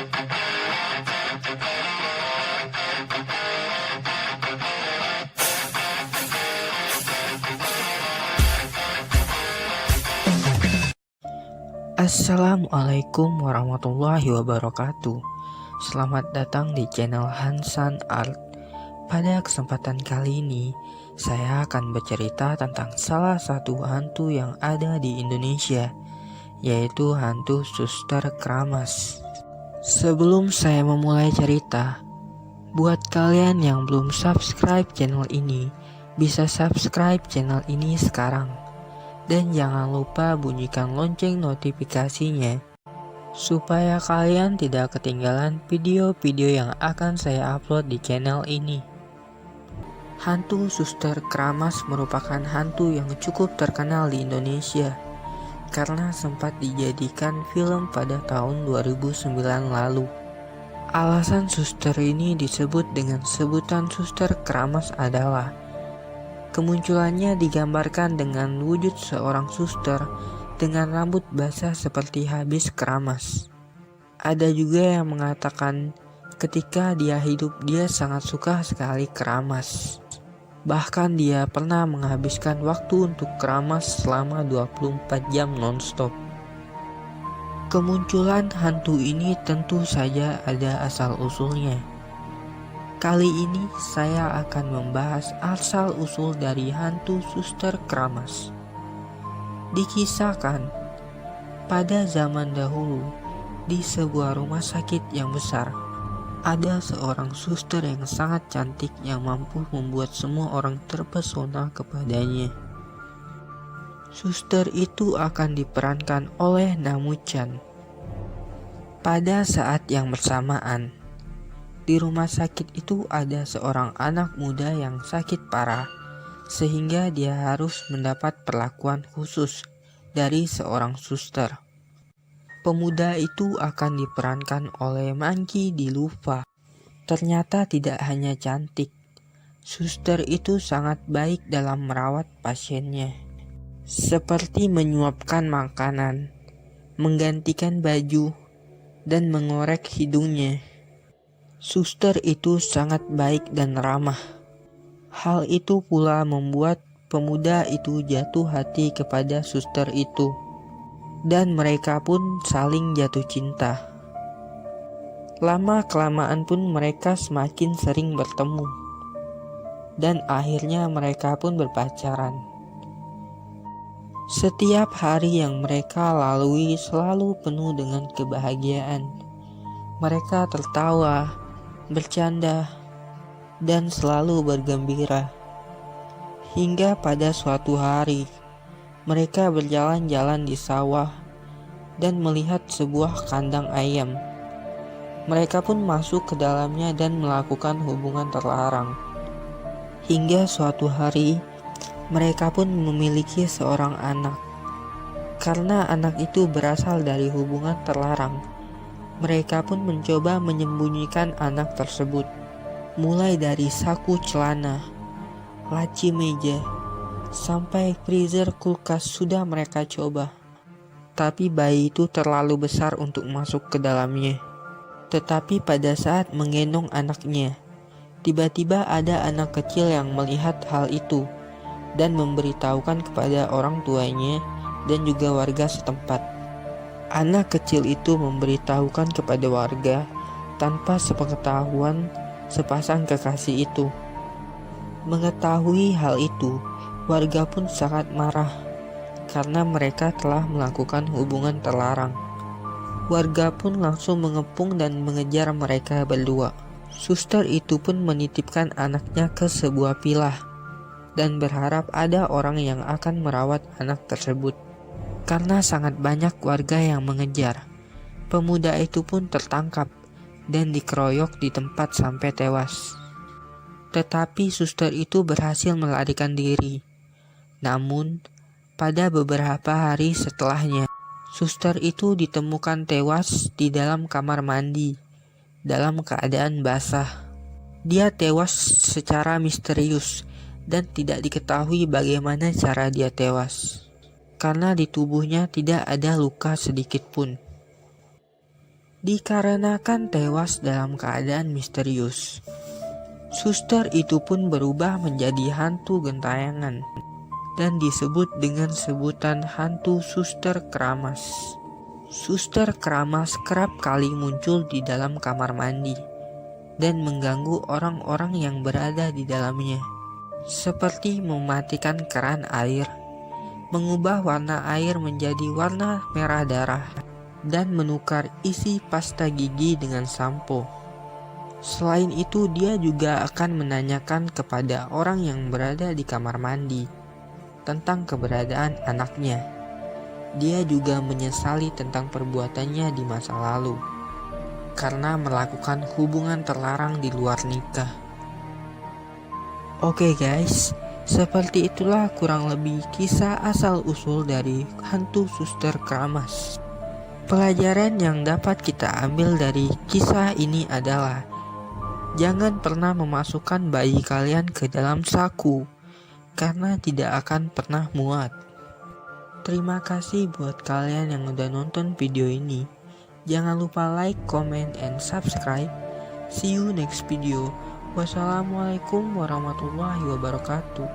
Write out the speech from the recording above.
Assalamualaikum warahmatullahi wabarakatuh. Selamat datang di channel Hansan Art. Pada kesempatan kali ini, saya akan bercerita tentang salah satu hantu yang ada di Indonesia, yaitu hantu Suster Keramas. Sebelum saya memulai cerita, buat kalian yang belum subscribe channel ini, bisa subscribe channel ini sekarang. Dan jangan lupa bunyikan lonceng notifikasinya, supaya kalian tidak ketinggalan video-video yang akan saya upload di channel ini. Hantu Suster Keramas merupakan hantu yang cukup terkenal di Indonesia, karena sempat dijadikan film pada tahun 2009 lalu. Alasan suster ini disebut dengan sebutan Suster Keramas adalah kemunculannya digambarkan dengan wujud seorang suster dengan rambut basah seperti habis keramas. Ada juga yang mengatakan ketika dia hidup dia sangat suka sekali keramas. Bahkan dia pernah menghabiskan waktu untuk keramas selama 24 jam nonstop. Kemunculan hantu ini tentu saja ada asal-usulnya. Kali ini saya akan membahas asal-usul dari hantu Suster Keramas. Dikisahkan, pada zaman dahulu, di sebuah rumah sakit yang besar, ada seorang suster yang sangat cantik yang mampu membuat semua orang terpesona kepadanya. Suster itu akan diperankan oleh Namuchan. Pada saat yang bersamaan, di rumah sakit itu ada seorang anak muda yang sakit parah, sehingga dia harus mendapat perlakuan khusus dari seorang suster. Pemuda itu akan diperankan oleh Mangki Diluva. Ternyata tidak hanya cantik, suster itu sangat baik dalam merawat pasiennya, seperti menyuapkan makanan, menggantikan baju, dan mengorek hidungnya. Suster itu sangat baik dan ramah. Hal itu pula membuat pemuda itu jatuh hati kepada suster itu, dan mereka pun saling jatuh cinta. Lama-kelamaan pun mereka semakin sering bertemu, dan akhirnya mereka pun berpacaran. Setiap hari yang mereka lalui selalu penuh dengan kebahagiaan. Mereka tertawa, bercanda, dan selalu bergembira. Hingga pada suatu hari, mereka berjalan-jalan di sawah dan melihat sebuah kandang ayam. Mereka pun masuk ke dalamnya dan melakukan hubungan terlarang. Hingga suatu hari, mereka pun memiliki seorang anak. Karena anak itu berasal dari hubungan terlarang, mereka pun mencoba menyembunyikan anak tersebut, mulai dari saku celana, laci meja, sampai freezer kulkas sudah mereka coba. Tapi bayi itu terlalu besar untuk masuk ke dalamnya. Tetapi pada saat menggendong anaknya, tiba-tiba ada anak kecil yang melihat hal itu dan memberitahukan kepada orang tuanya dan juga warga setempat. Anak kecil itu memberitahukan kepada warga tanpa sepengetahuan sepasang kekasih itu. Mengetahui hal itu, warga pun sangat marah karena mereka telah melakukan hubungan terlarang. Warga pun langsung mengepung dan mengejar mereka berdua. Suster itu pun menitipkan anaknya ke sebuah pilah dan berharap ada orang yang akan merawat anak tersebut. Karena sangat banyak warga yang mengejar, pemuda itu pun tertangkap dan dikeroyok di tempat sampai tewas. Tetapi suster itu berhasil melarikan diri. Namun, pada beberapa hari setelahnya, suster itu ditemukan tewas di dalam kamar mandi, dalam keadaan basah. Dia tewas secara misterius dan tidak diketahui bagaimana cara dia tewas, karena di tubuhnya tidak ada luka sedikit pun. dikarenakan tewas dalam keadaan misterius. Suster itu pun berubah menjadi hantu gentayangan dan disebut dengan sebutan hantu Suster Keramas. Suster Keramas kerap kali muncul di dalam kamar mandi dan mengganggu orang-orang yang berada di dalamnya, seperti mematikan keran air, mengubah warna air menjadi warna merah darah, dan menukar isi pasta gigi dengan sampo. Selain itu, dia juga akan menanyakan kepada orang yang berada di kamar mandi tentang keberadaan anaknya. Dia juga menyesali tentang perbuatannya di masa lalu karena melakukan hubungan terlarang di luar nikah. Oke guys, seperti itulah kurang lebih kisah asal-usul dari hantu Suster Keramas. Pelajaran yang dapat kita ambil dari kisah ini adalah jangan pernah memasukkan bayi kalian ke dalam saku, karena tidak akan pernah muat. Terima kasih buat kalian yang udah nonton video ini. Jangan lupa like, comment, and subscribe. See you next video. Wassalamualaikum warahmatullahi wabarakatuh.